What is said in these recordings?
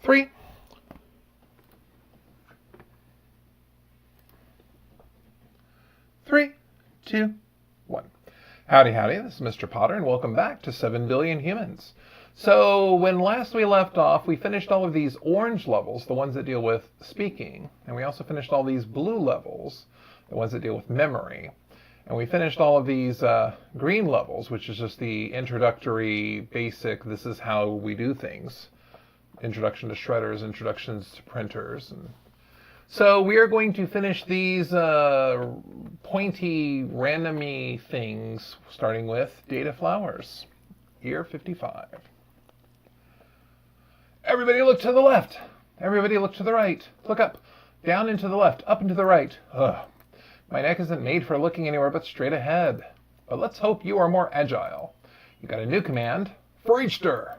3, 3, 2, 1. Howdy, howdy, this is Mr. Potter, and welcome back to 7 Billion Humans. So, when last we left off, we finished all of these orange levels, the ones that deal with speaking, and we also finished all these blue levels, the ones that deal with memory. And we finished all of these green levels, which is just the introductory, basic, this is how we do things. Introduction to shredders, introductions to printers. And so we are going to finish these pointy, randomy things, starting with data flowers. Year 55. Everybody look to the left. Everybody look to the right. Look up. Down and to the left. Up and to the right. Ugh. My neck isn't made for looking anywhere but straight ahead. But let's hope you are more agile. You got a new command, FOREACHDIR.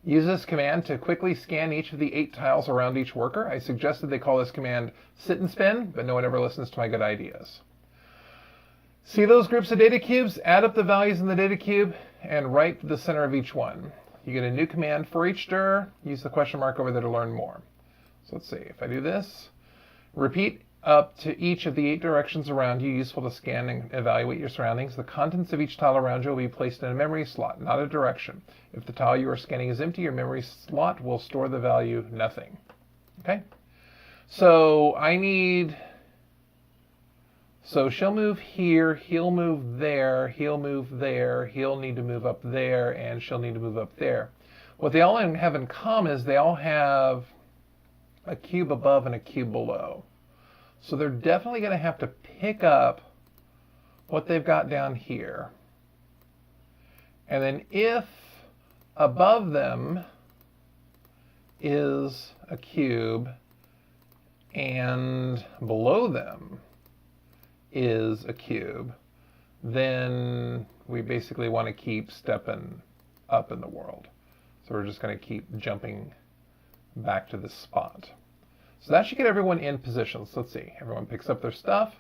Use this command to quickly scan each of the 8 tiles around each worker. I suggested they call this command sit and spin, but no one ever listens to my good ideas. See those groups of data cubes? Add up the values in the data cube and write the center of each one. You get a new command, FOREACHDIR. Use the question mark over there to learn more. So let's see, if I do this, repeat up to each of the 8 directions around you, useful to scan and evaluate your surroundings. The contents of each tile around you will be placed in a memory slot, not a direction. If the tile you are scanning is empty, your memory slot will store the value nothing. Okay? So so she'll move here, he'll move there, he'll move there, he'll need to move up there, and she'll need to move up there. What they all have in common is they all have a cube above and a cube below. So they're definitely going to have to pick up what they've got down here. And then if above them is a cube and below them is a cube, then we basically want to keep stepping up in the world. So we're just going to keep jumping back to this spot. So that should get everyone in positions. Let's see. Everyone picks up their stuff.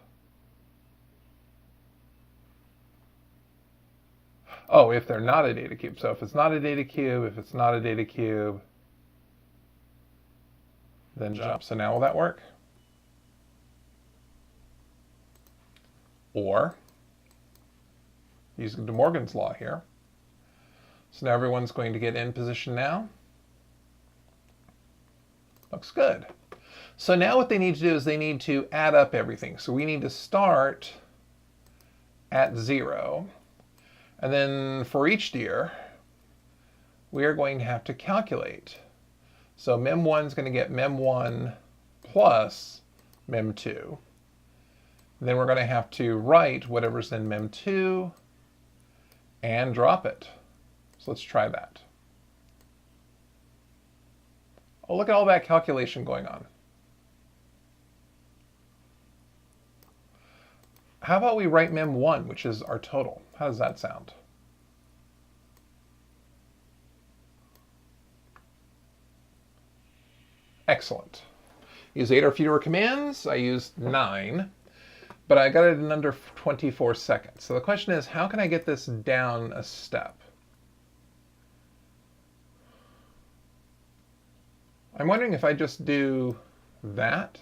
Oh, if they're not a data cube. So if it's not a data cube, then jump. So now will that work? Or, using De Morgan's law here. So now everyone's going to get in position now. Looks good. So now what they need to do is they need to add up everything. So we need to start at 0. And then for each dir, we are going to have to calculate. So mem1 is going to get mem1 plus mem2. Then we're going to have to write whatever's in mem2 and drop it. So let's try that. Oh, look at all that calculation going on. How about we write mem1, which is our total? How does that sound? Excellent. Use 8 or fewer commands. I used 9, but I got it in under 24 seconds. So the question is, how can I get this down a step? I'm wondering if I just do that.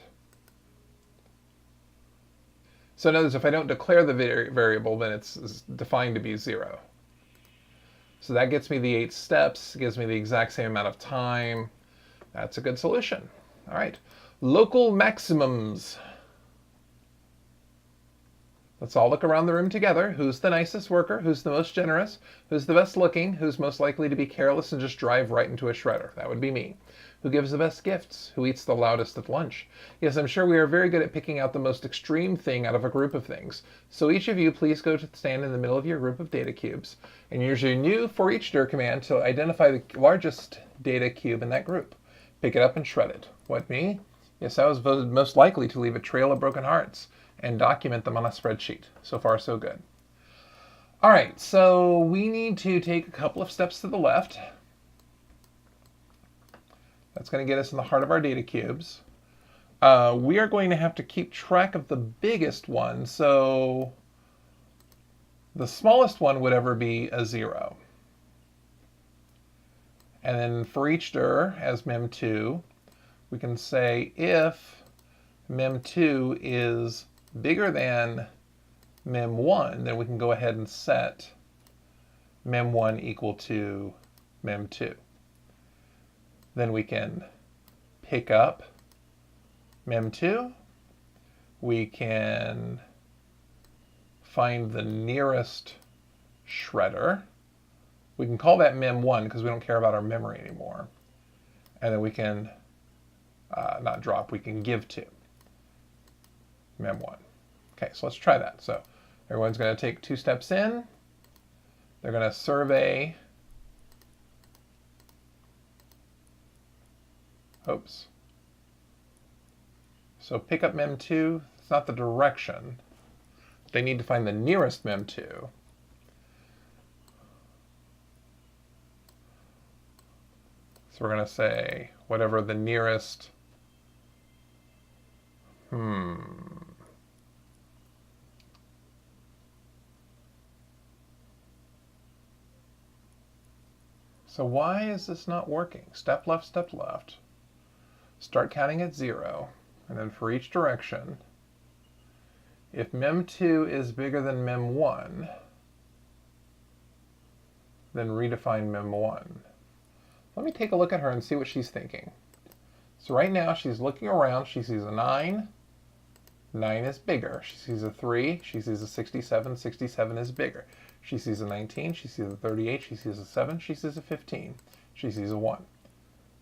So notice if I don't declare the variable, then it's defined to be 0. So that gets me the 8 steps, gives me the exact same amount of time. That's a good solution. All right, local maximums. Let's all look around the room together. Who's the nicest worker? Who's the most generous? Who's the best looking? Who's most likely to be careless and just drive right into a shredder? That would be me. Who gives the best gifts? Who eats the loudest at lunch? Yes, I'm sure we are very good at picking out the most extreme thing out of a group of things. So each of you, please go to stand in the middle of your group of data cubes and use your new FOREACHDIR command to identify the largest data cube in that group. Pick it up and shred it. What, me? Yes, I was voted most likely to leave a trail of broken hearts and document them on a spreadsheet. So far, so good. All right, so we need to take a couple of steps to the left. That's going to get us in the heart of our data cubes. We are going to have to keep track of the biggest one, so the smallest one would ever be a 0. And then for each dir as mem2, we can say if mem2 is bigger than mem1, then we can go ahead and set mem1 equal to mem2. Then we can pick up mem2. We can find the nearest shredder. We can call that mem1 because we don't care about our memory anymore. And then we can, not drop, we can give to mem1. Okay, so let's try that. So everyone's going to take 2 steps in. They're going to survey. Oops. So pick up mem2. It's not the direction. They need to find the nearest mem2. So we're going to say whatever the nearest. So why is this not working? Step left, step left. Start counting at 0. And then for each direction, if mem2 is bigger than mem1, then redefine mem1. Let me take a look at her and see what she's thinking. So right now she's looking around. She sees a 9. 9 is bigger. She sees a 3. She sees a 67. 67 is bigger. She sees a 19. She sees a 38. She sees a 7. She sees a 15. She sees a 1.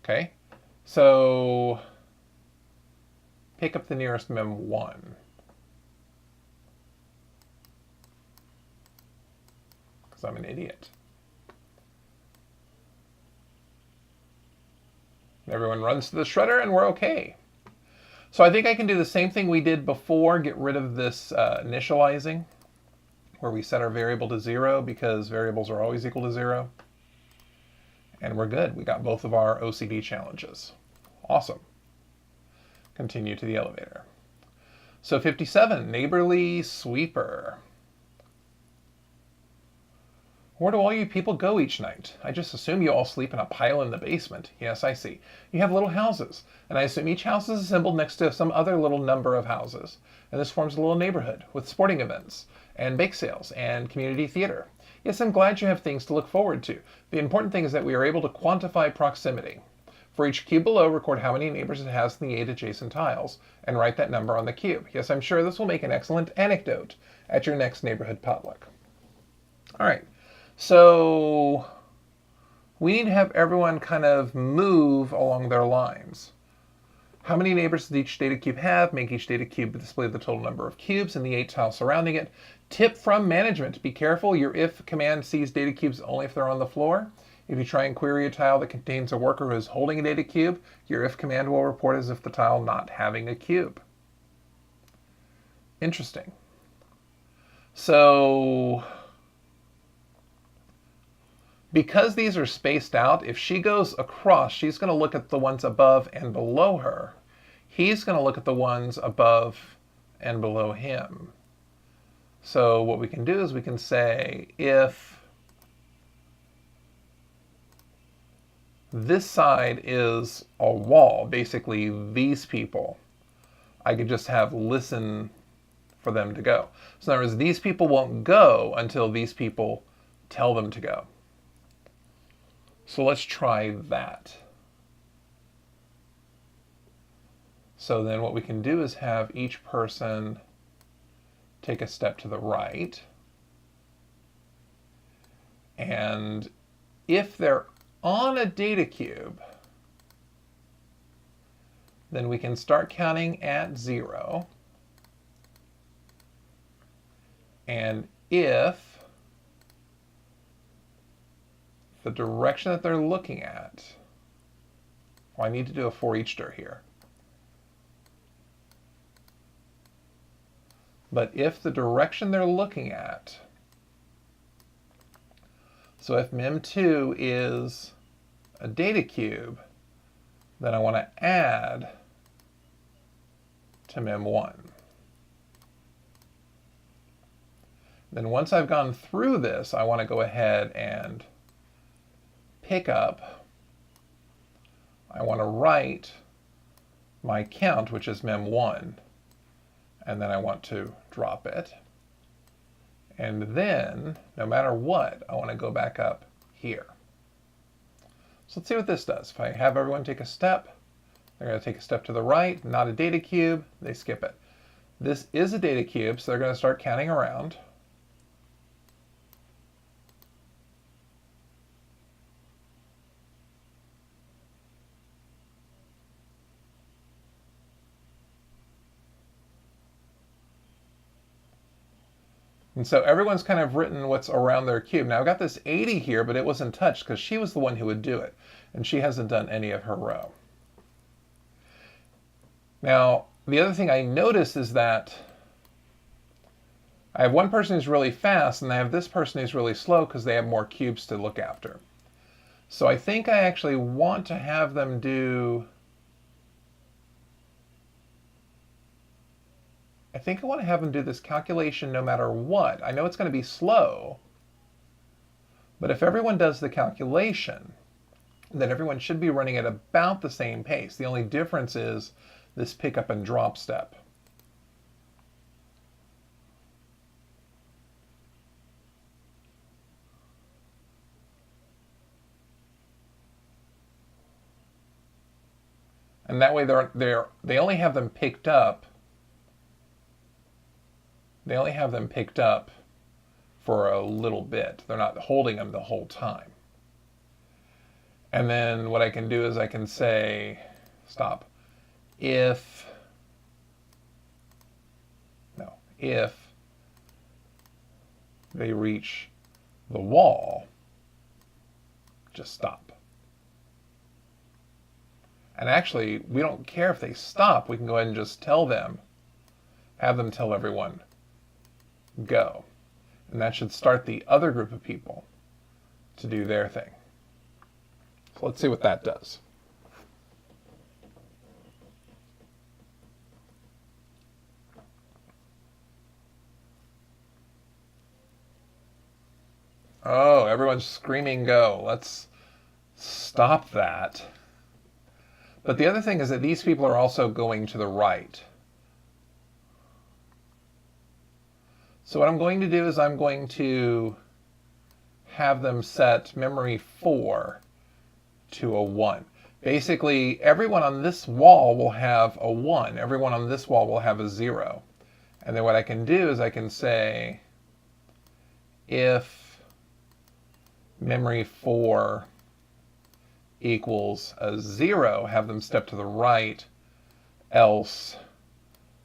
Okay? So pick up the nearest mem1. Because I'm an idiot. Everyone runs to the shredder and we're okay. So I think I can do the same thing we did before, get rid of this initializing, where we set our variable to 0 because variables are always equal to 0. And we're good. We got both of our OCD challenges. Awesome. Continue to the elevator. So 57, neighborly sweeper. Where do all you people go each night? I just assume you all sleep in a pile in the basement. Yes, I see. You have little houses, and I assume each house is assembled next to some other little number of houses. And this forms a little neighborhood with sporting events, and bake sales, and community theater. Yes, I'm glad you have things to look forward to. The important thing is that we are able to quantify proximity. For each cube below, record how many neighbors it has in the 8 adjacent tiles, and write that number on the cube. Yes, I'm sure this will make an excellent anecdote at your next neighborhood potluck. All right. So we need to have everyone kind of move along their lines. How many neighbors does each data cube have? Make each data cube display the total number of cubes in the 8 tiles surrounding it. Tip from management. Be careful. Your if command sees data cubes only if they're on the floor. If you try and query a tile that contains a worker who is holding a data cube, your if command will report as if the tile not having a cube. Interesting. So because these are spaced out, if she goes across, she's going to look at the ones above and below her. He's going to look at the ones above and below him. So what we can do is we can say if this side is a wall, basically these people, I could just have listen for them to go. So in other words, these people won't go until these people tell them to go. So let's try that. So then what we can do is have each person take a step to the right. And if they're on a data cube, then we can start counting at 0. And if the direction that they're looking at, well, I need to do a FOREACHDIR here. But if the direction they're looking at, so if mem2 is a data cube, then I want to add to mem1. Then once I've gone through this, I want to go ahead and pick up I want to write my count, which is mem1, and then I want to drop it. And then, no matter what, I want to go back up here. So let's see what this does. If I have everyone take a step, they're going to take a step to the right, not a data cube, they skip it. This is a data cube, so they're going to start counting around. And so everyone's kind of written what's around their cube. Now I've got this 80 here, but it wasn't touched because she was the one who would do it. And she hasn't done any of her row. Now, the other thing I notice is that I have one person who's really fast, and I have this person who's really slow because they have more cubes to look after. So I think I actually want to have them do... I think I want to have them do this calculation no matter what. I know it's going to be slow, but if everyone does the calculation, then everyone should be running at about the same pace. The only difference is this pick up and drop step. And that way they only have them picked up. They only have them picked up for a little bit. They're not holding them the whole time. And then what I can do is I can say, stop, if they reach the wall, just stop. And actually, we don't care if they stop. We can go ahead and just tell them, have them tell everyone, go. And that should start the other group of people to do their thing. So let's see what that does. Oh, everyone's screaming go. Let's stop that. But the other thing is that these people are also going to the right. So what I'm going to do is I'm going to have them set memory 4 to a 1. Basically, everyone on this wall will have a 1. Everyone on this wall will have a 0. And then what I can do is I can say, if memory 4 equals a 0, have them step to the right, else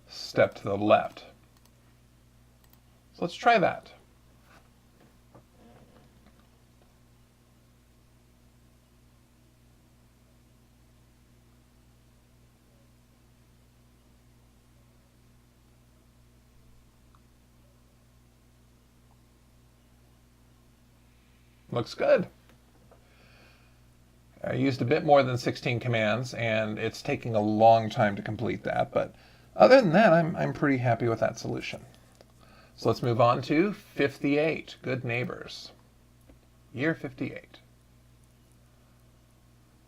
step to the left. So let's try that. Looks good. I used a bit more than 16 commands, and it's taking a long time to complete that, but other than that, I'm pretty happy with that solution. So let's move on to 58, good neighbors. Year 58.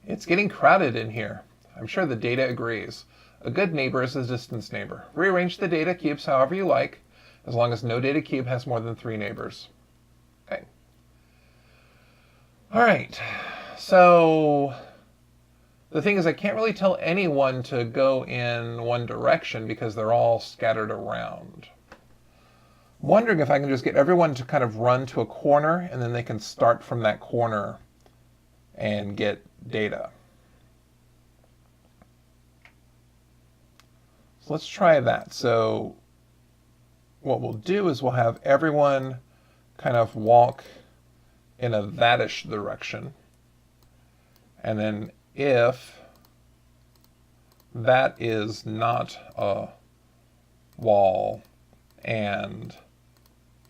It's getting crowded in here. I'm sure the data agrees. A good neighbor is a distance neighbor. Rearrange the data cubes however you like, as long as no data cube has more than 3 neighbors. Okay. All right. So the thing is, I can't really tell anyone to go in one direction because they're all scattered around. I'm wondering if I can just get everyone to kind of run to a corner, and then they can start from that corner and get data. So let's try that. So what we'll do is we'll have everyone kind of walk in a that-ish direction. And then if that is not a wall and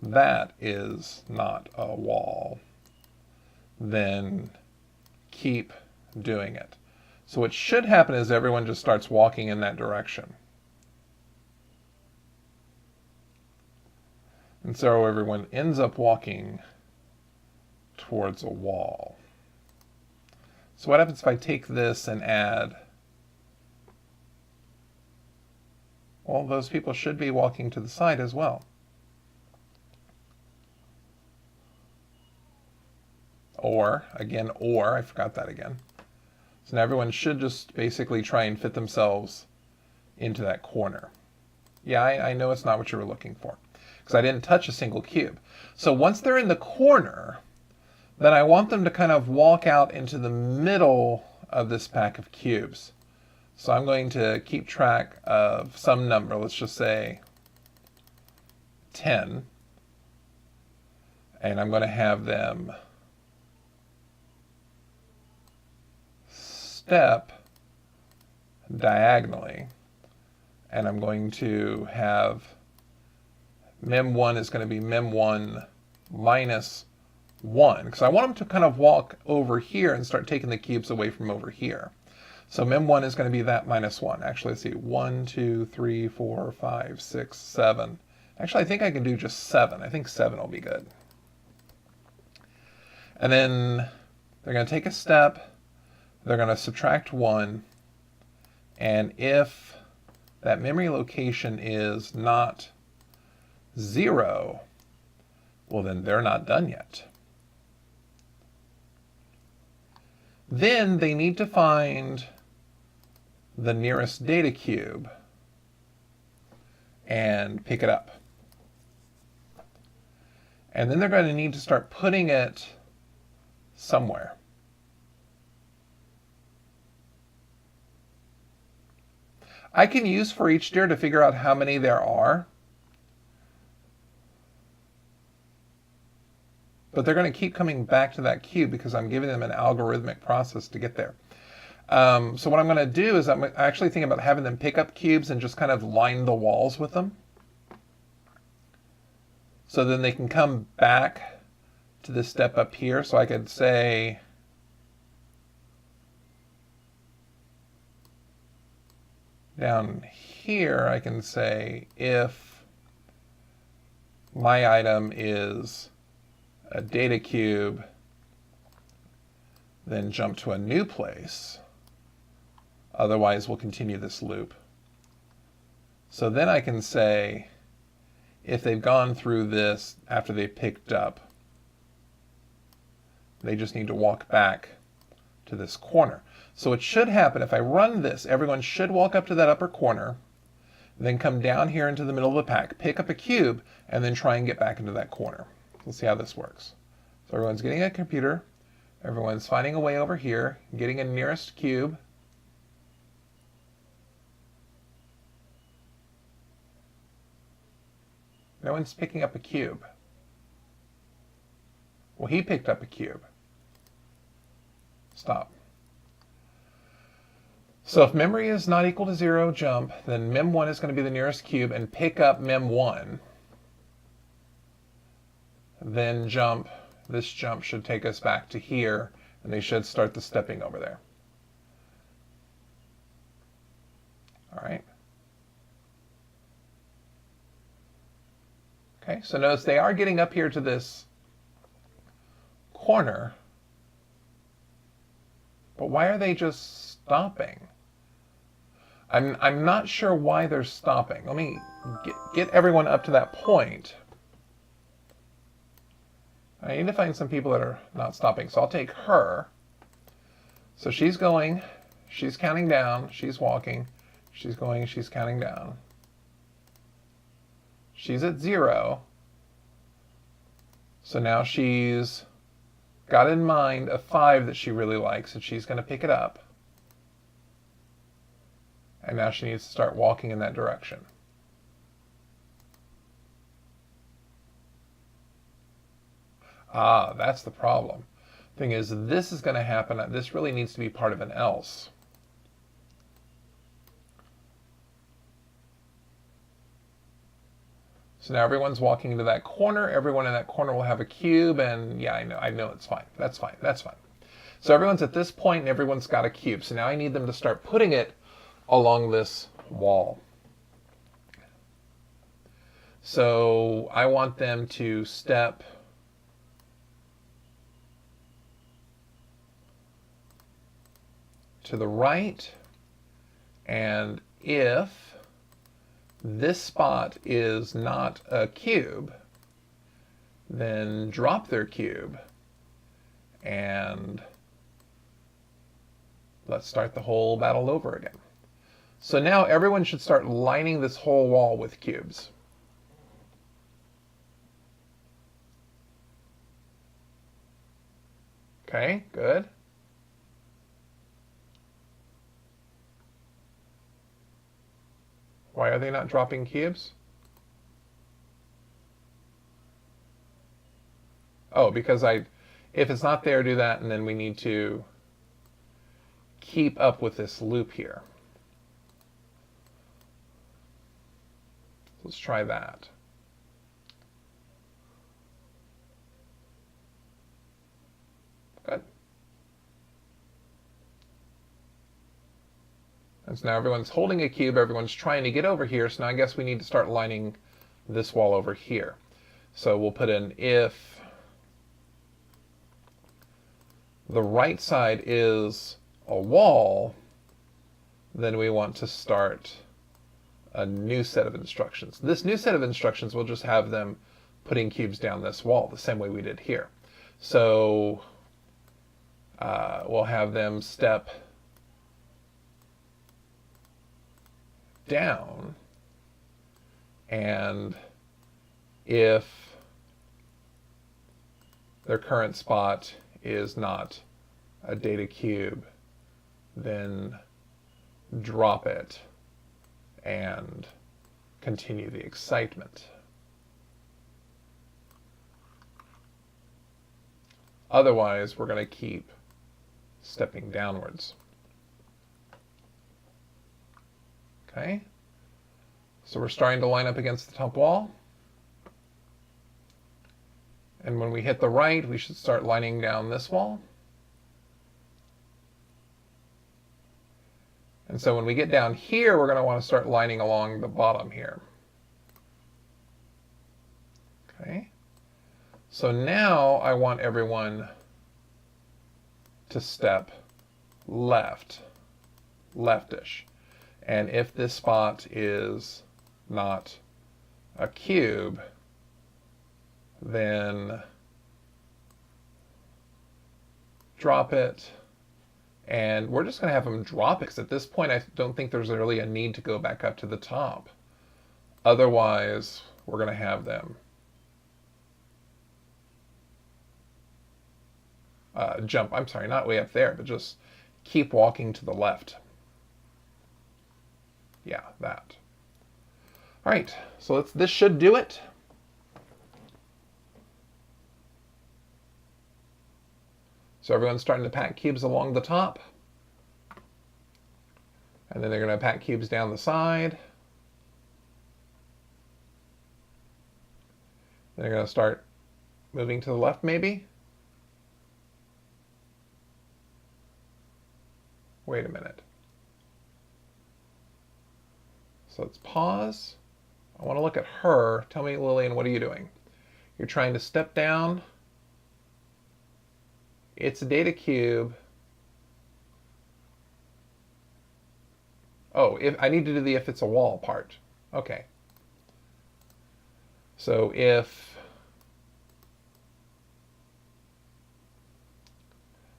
that is not a wall, then keep doing it. So what should happen is everyone just starts walking in that direction. And so everyone ends up walking towards a wall. So what happens if I take this and add? Well, those people should be walking to the side as well. Or, again, or, I forgot that again. So now everyone should just basically try and fit themselves into that corner. Yeah, I know it's not what you were looking for, because I didn't touch a single cube. So once they're in the corner, then I want them to kind of walk out into the middle of this pack of cubes. So I'm going to keep track of some number, let's just say 10, and I'm going to have them step diagonally, and I'm going to have mem1 is going to be mem1 minus 1, because I want them to kind of walk over here and start taking the cubes away from over here. So mem1 is going to be that minus 1. Actually, let's see, 1, 2, 3, 4, 5, 6, 7. Actually, I think I can do just 7. I think 7 will be good. And then they're going to take a step. They're going to subtract 1. And if that memory location is not 0, well, then they're not done yet. Then they need to find the nearest data cube and pick it up. And then they're going to need to start putting it somewhere. I can use FOREACHDIR to figure out how many there are, but they're going to keep coming back to that cube because I'm giving them an algorithmic process to get there. So what I'm going to do is I'm actually thinking about having them pick up cubes and just kind of line the walls with them. So then they can come back to this step up here. So I could say, down here, I can say if my item is a data cube, then jump to a new place. Otherwise, we'll continue this loop. So then I can say, if they've gone through this after they picked up, they just need to walk back to this corner. So it should happen, if I run this, everyone should walk up to that upper corner, then come down here into the middle of the pack, pick up a cube, and then try and get back into that corner. Let's see how this works. So everyone's getting a computer, everyone's finding a way over here, getting a nearest cube. No one's picking up a cube. Well, he picked up a cube. Stop. So if memory is not equal to 0, jump, then mem1 is going to be the nearest cube and pick up mem1. Then jump. This jump should take us back to here, and they should start the stepping over there. All right. Okay, so notice they are getting up here to this corner, but why are they just stopping? I'm not sure why they're stopping. Let me get everyone up to that point. I need to find some people that are not stopping, so I'll take her. So she's going, she's counting down, she's walking, she's going, she's counting down. She's at 0. So now she's got in mind a 5 that she really likes, and she's going to pick it up. And now she needs to start walking in that direction. Ah, that's the problem. Thing is, this is going to happen. This really needs to be part of an else. So now everyone's walking into that corner. Everyone in that corner will have a cube, and yeah, I know it's fine. That's fine. That's fine. So everyone's at this point, and everyone's got a cube. So now I need them to start putting it along this wall. So I want them to step to the right, and if this spot is not a cube, then drop their cube, and let's start the whole battle over again. So now everyone should start lining this whole wall with cubes. Okay, good. Why are they not dropping cubes? Oh, because if it's not there, do that, and then we need to keep up with this loop here. Let's try that. Good. And so now everyone's holding a cube, everyone's trying to get over here, so now I guess we need to start lining this wall over here. So we'll put in if the right side is a wall, then we want to start a new set of instructions. This new set of instructions will just have them putting cubes down this wall the same way we did here. So we'll have them step down, and if their current spot is not a data cube, then drop it and continue the excitement. Otherwise, we're going to keep stepping downwards. Okay, so we're starting to line up against the top wall. And when we hit the right, we should start lining down this wall. And so when we get down here, we're going to want to start lining along the bottom here. Okay, so now I want everyone to step left, leftish. And if this spot is not a cube, then drop it. And we're just going to have them drop it, because at this point I don't think there's really a need to go back up to the top. Otherwise, we're going to have them jump, I'm sorry, not way up there, but just keep walking to the left. Yeah, that. All right, so this should do it. So everyone's starting to pack cubes along the top. And then they're going to pack cubes down the side. Then they're going to start moving to the left, maybe. Wait a minute. So let's pause. I want to look at her. Tell me, Lillian, what are you doing? You're trying to step down. It's a data cube. Oh, if I need to do the if it's a wall part. Okay. So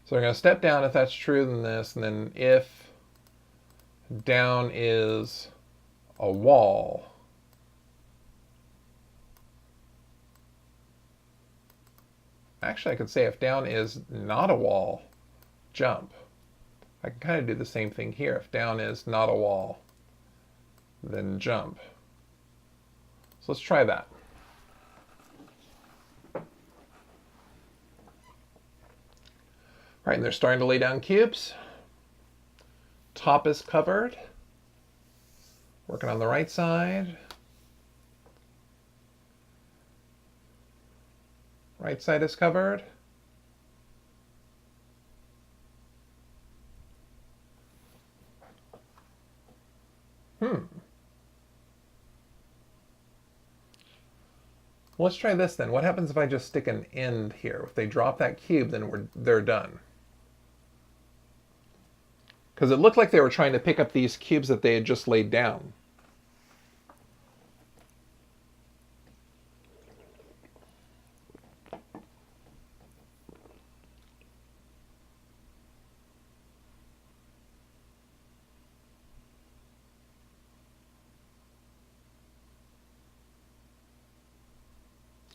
so I'm going to step down if that's true, then this, and then if down is a wall, actually I could say if down is not a wall, jump. I can kind of do the same thing here. If down is not a wall, then jump. So let's try that. All right, and they're starting to lay down cubes. Top is covered. Working on the right side. Right side is covered. Let's try this then. What happens if I just stick an end here? If they drop that cube, then they're done. Because it looked like they were trying to pick up these cubes that they had just laid down.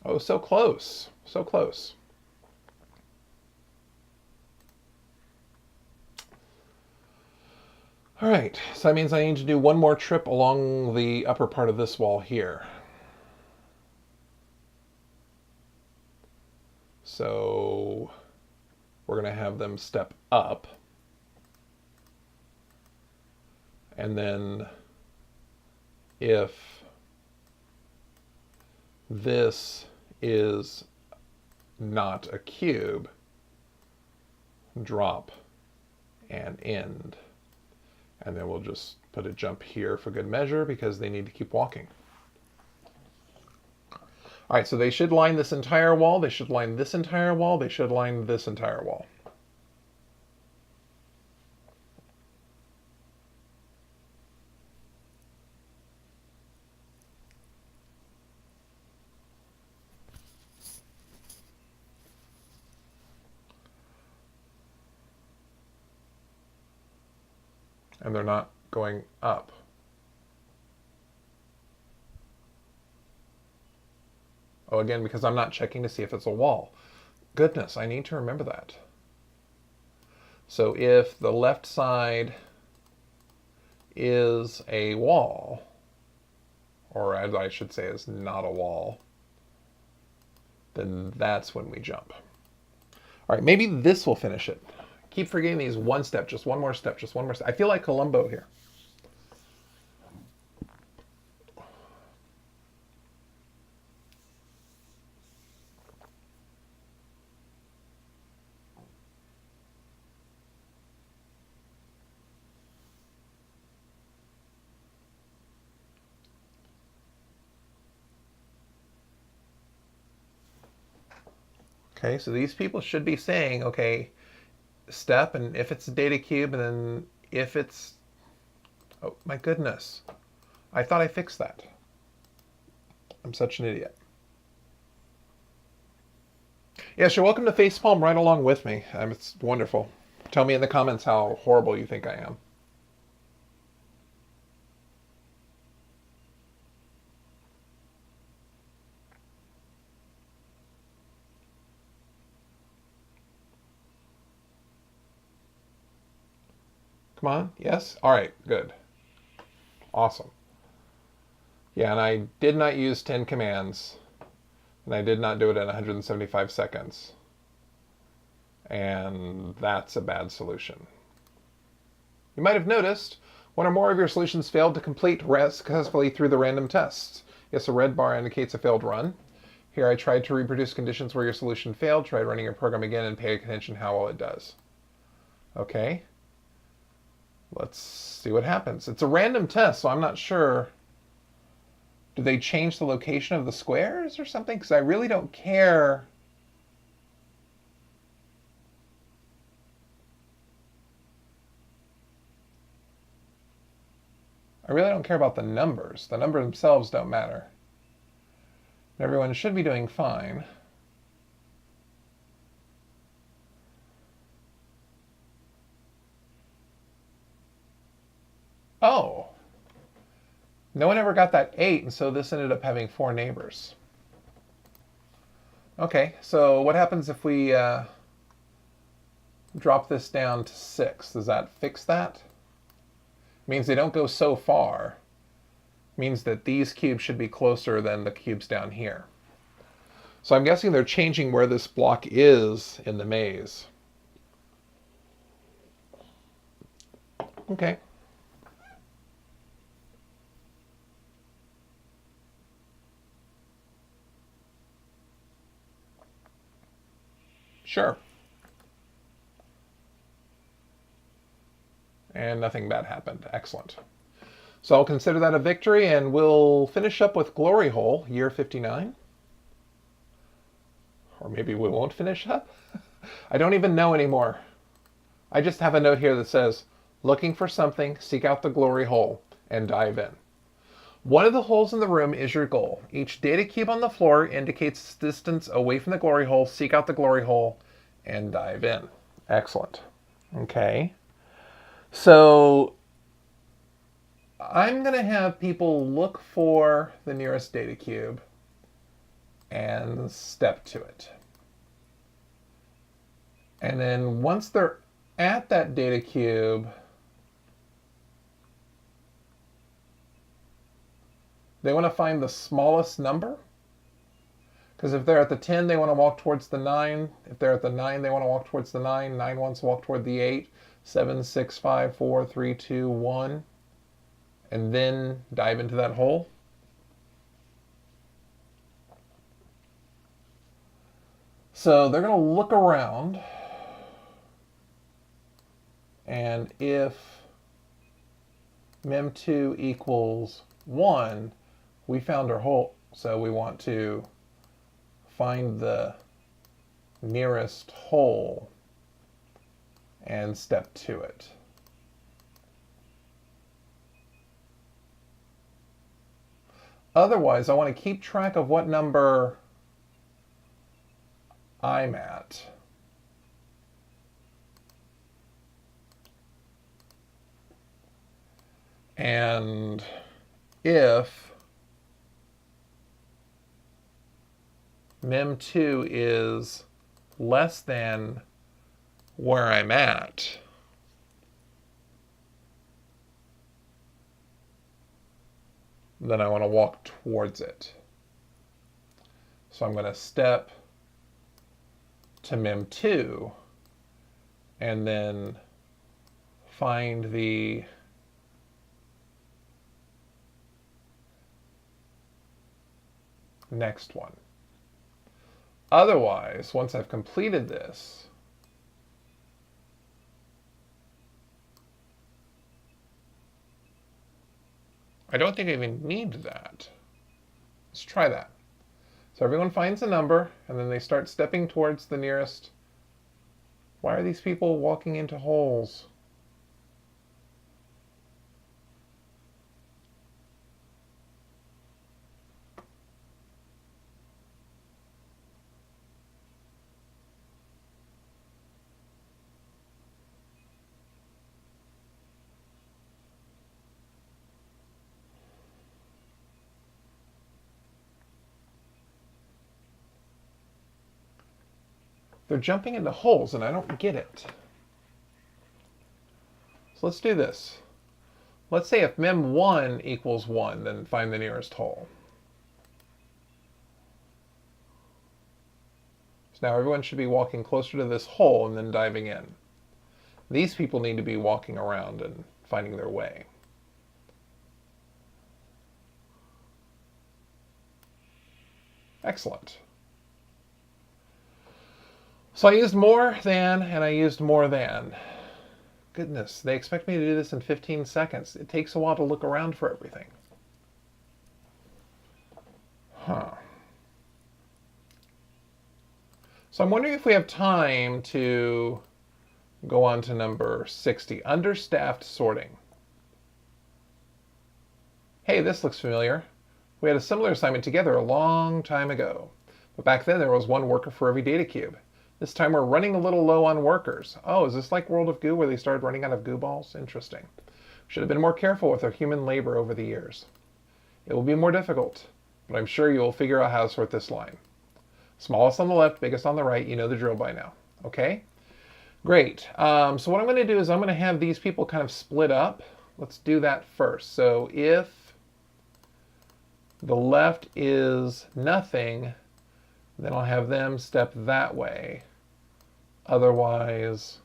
Oh, so close. So close. All right, so that means I need to do one more trip along the upper part of this wall here. So we're going to have them step up. And then if this is not a cube, drop and end. And then we'll just put a jump here for good measure because they need to keep walking. All right, so they should line this entire wall. They should line this entire wall. They should line this entire wall. And they're not going up. Oh, again, because I'm not checking to see if it's a wall. Goodness, I need to remember that. So if the left side is a wall, or as I should say is not a wall, then that's when we jump. All right, maybe this will finish it. Keep forgetting these one step, just one more step, just one more step. I feel like Columbo here. Okay, so these people should be saying, okay, step, and if it's a data cube, and then if it's, oh my goodness, I thought I fixed that. I'm such an idiot. Yes, you're welcome to facepalm right along with me. It's wonderful. Tell me in the comments how horrible you think I am. Come on, yes? All right, good. Awesome. Yeah, and I did not use 10 commands, and I did not do it in 175 seconds. And that's a bad solution. You might have noticed one or more of your solutions failed to complete successfully through the random tests. Yes, a red bar indicates a failed run. Here I tried to reproduce conditions where your solution failed. Try running your program again and pay attention how well it does. Okay. Let's see what happens. It's a random test, so I'm not sure. Do they change the location of the squares or something? Because I really don't care. I really don't care about the numbers. The numbers themselves don't matter. Everyone should be doing fine. Oh. No one ever got that 8, and so this ended up having 4 neighbors. Okay, so what happens if we drop this down to 6? Does that fix that? It means they don't go so far. It means that these cubes should be closer than the cubes down here. So I'm guessing they're changing where this block is in the maze. Okay. Sure. And nothing bad happened. Excellent. So I'll consider that a victory, and we'll finish up with Glory Hole, year 59. Or maybe we won't finish up? I don't even know anymore. I just have a note here that says, Looking for something, seek out the glory hole and dive in. One of the holes in the room is your goal. Each data cube on the floor indicates distance away from the glory hole. Seek out the glory hole and dive in. Excellent. Okay. So I'm going to have people look for the nearest data cube and step to it. And then once they're at that data cube, they want to find the smallest number. Because if they're at the 10, they want to walk towards the 9. If they're at the 9, they want to walk towards the 9. 9 wants to walk toward the 8. 7, 6, 5, 4, 3, 2, 1. And then dive into that hole. So they're going to look around. And if mem2 equals 1, we found our hole. So we want to find the nearest hole and step to it. Otherwise, I want to keep track of what number I'm at. And if mem2 is less than where I'm at, then I want to walk towards it. So I'm going to step to mem2 and then find the next one. Otherwise, once I've completed this, I don't think I even need that. Let's try that. So everyone finds a number, and then they start stepping towards the nearest. Why are these people walking into holes? They're jumping into holes, and I don't get it. So let's do this. Let's say if mem1 equals 1, then find the nearest hole. So now everyone should be walking closer to this hole and then diving in. These people need to be walking around and finding their way. Excellent. So I used more than, and I used more than. Goodness, they expect me to do this in 15 seconds. It takes a while to look around for everything. So I'm wondering if we have time to go on to number 60, understaffed sorting. Hey, this looks familiar. We had a similar assignment together a long time ago. But back then there was one worker for every data cube. This time we're running a little low on workers. Oh, is this like World of Goo where they started running out of goo balls? Interesting. Should have been more careful with our human labor over the years. It will be more difficult, but I'm sure you will figure out how to sort this line. Smallest on the left, biggest on the right. You know the drill by now. Okay? Great. So what I'm going to do is I'm going to have these people kind of split up. Let's do that first. So if the left is nothing, then I'll have them step that way. Otherwise,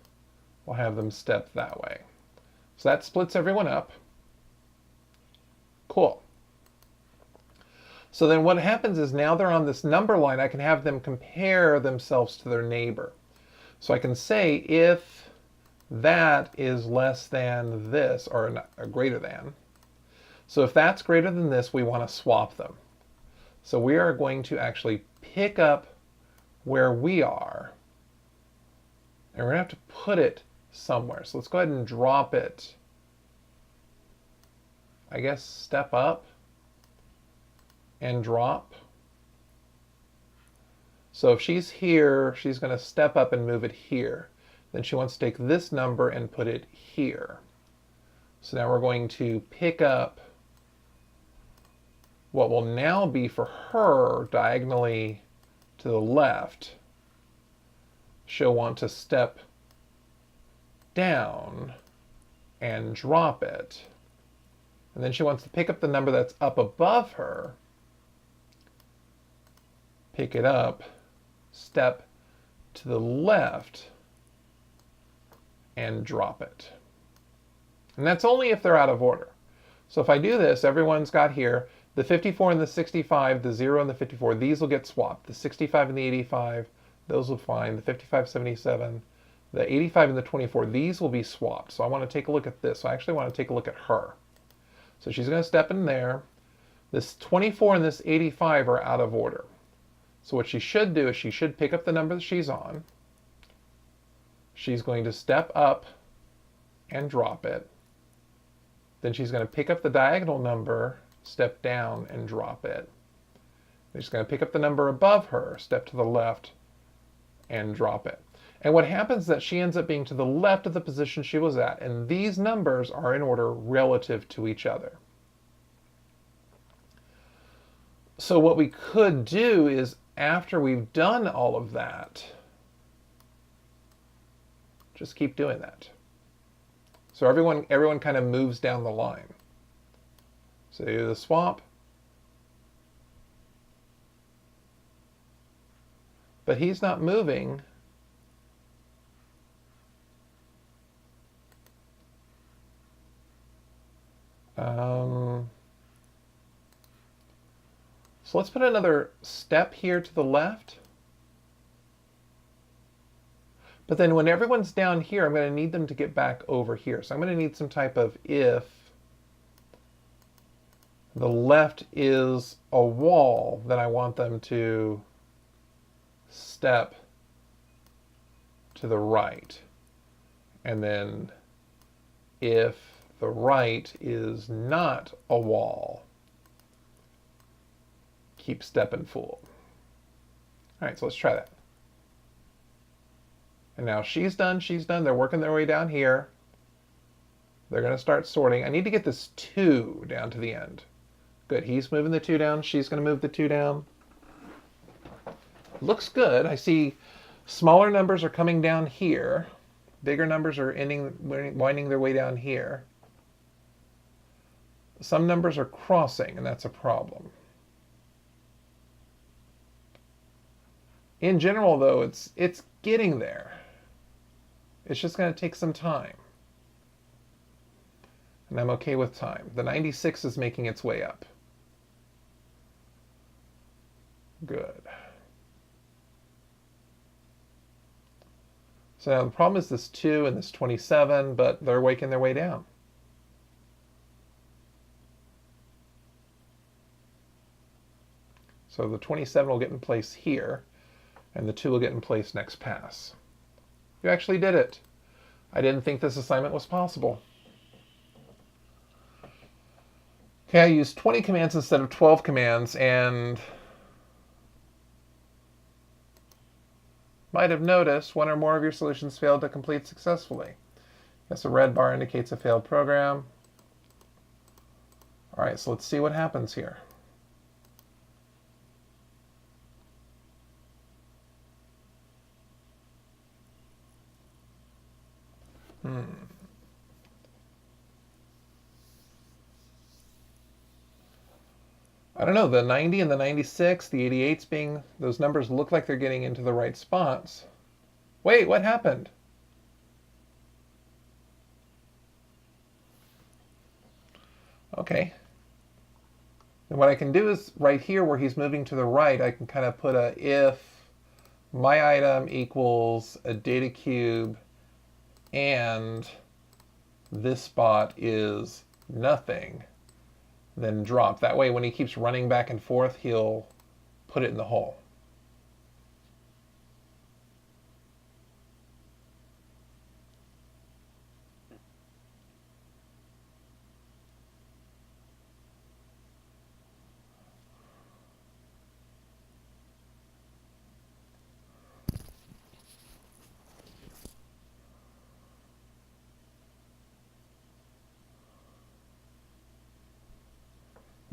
we'll have them step that way. So that splits everyone up. Cool. So then what happens is now they're on this number line, I can have them compare themselves to their neighbor. So I can say if that is less than this, or greater than. So if that's greater than this, we want to swap them. So we are going to actually pick up where we are, and we're going to have to put it somewhere. So let's go ahead and drop it. I guess step up and drop. So if she's here, she's going to step up and move it here. Then she wants to take this number and put it here. So now we're going to pick up what will now be for her diagonally to the left. She'll want to step down and drop it. And then she wants to pick up the number that's up above her, pick it up, step to the left, and drop it. And that's only if they're out of order. So if I do this, everyone's got here, the 54 and the 65, the 0 and the 54, these will get swapped. The 65 and the 85, those will fine. The 55, 77, the 85 and the 24, these will be swapped. So I want to take a look at this. So I actually want to take a look at her. So she's going to step in there. This 24 and this 85 are out of order. So what she should do is she should pick up the number that she's on. She's going to step up and drop it. Then she's going to pick up the diagonal number, step down and drop it. Then she's going to pick up the number above her, step to the left and drop it. And what happens is that she ends up being to the left of the position she was at, and these numbers are in order relative to each other. So what we could do is, after we've done all of that, just keep doing that. So everyone kind of moves down the line. So you do the swap. But he's not moving. So let's put another step here to the left. But then when everyone's down here, I'm going to need them to get back over here. So I'm going to need some type of if the left is a wall, then I want them to step to the right. And then if the right is not a wall, keep stepping full. All right, so let's try that. And now she's done, they're working their way down here. They're gonna start sorting. I need to get this 2 down to the end. Good, he's moving the 2 down, she's gonna move the 2 down. Looks good. I see smaller numbers are coming down here. Bigger numbers are winding their way down here. Some numbers are crossing, and that's a problem. In general, though, it's getting there. It's just going to take some time. And I'm okay with time. The 96 is making its way up. Good. So now the problem is this 2 and this 27, but they're making their way down. So the 27 will get in place here, and the 2 will get in place next pass. You actually did it. I didn't think this assignment was possible. Okay, I used 20 commands instead of 12 commands, and might have noticed one or more of your solutions failed to complete successfully. Yes, a red bar indicates a failed program. All right, so let's see what happens here. I don't know, the 90 and the 96, the 88's being, those numbers look like they're getting into the right spots. Wait, what happened? Okay. And what I can do is right here where he's moving to the right, I can kind of put a if my item equals a data cube and this spot is nothing, then drop. That way when he keeps running back and forth, he'll put it in the hole.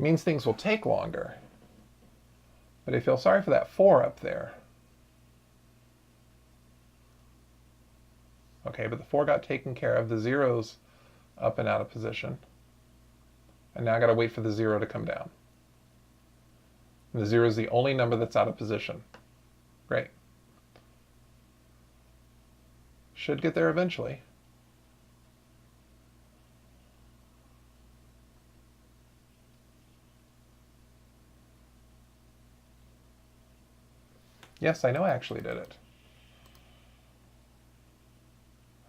means things will take longer. But I feel sorry for that 4 up there. Okay, but the 4 got taken care of. The 0's up and out of position. And now I got to wait for the 0 to come down. And the 0 is the only number that's out of position. Great. Should get there eventually. Yes, I know I actually did it.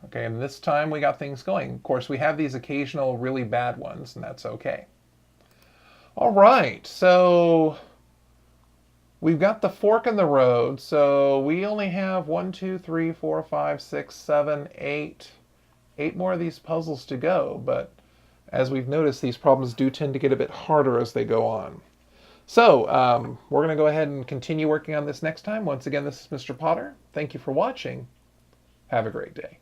Okay, and this time we got things going. Of course, we have these occasional really bad ones, and that's okay. All right, so we've got the fork in the road, so we only have 1, 2, 3, 4, 5, 6, 7, 8 more of these puzzles to go, but as we've noticed, these problems do tend to get a bit harder as they go on. So we're going to go ahead and continue working on this next time. Once again, this is Mr. Potter. Thank you for watching. Have a great day.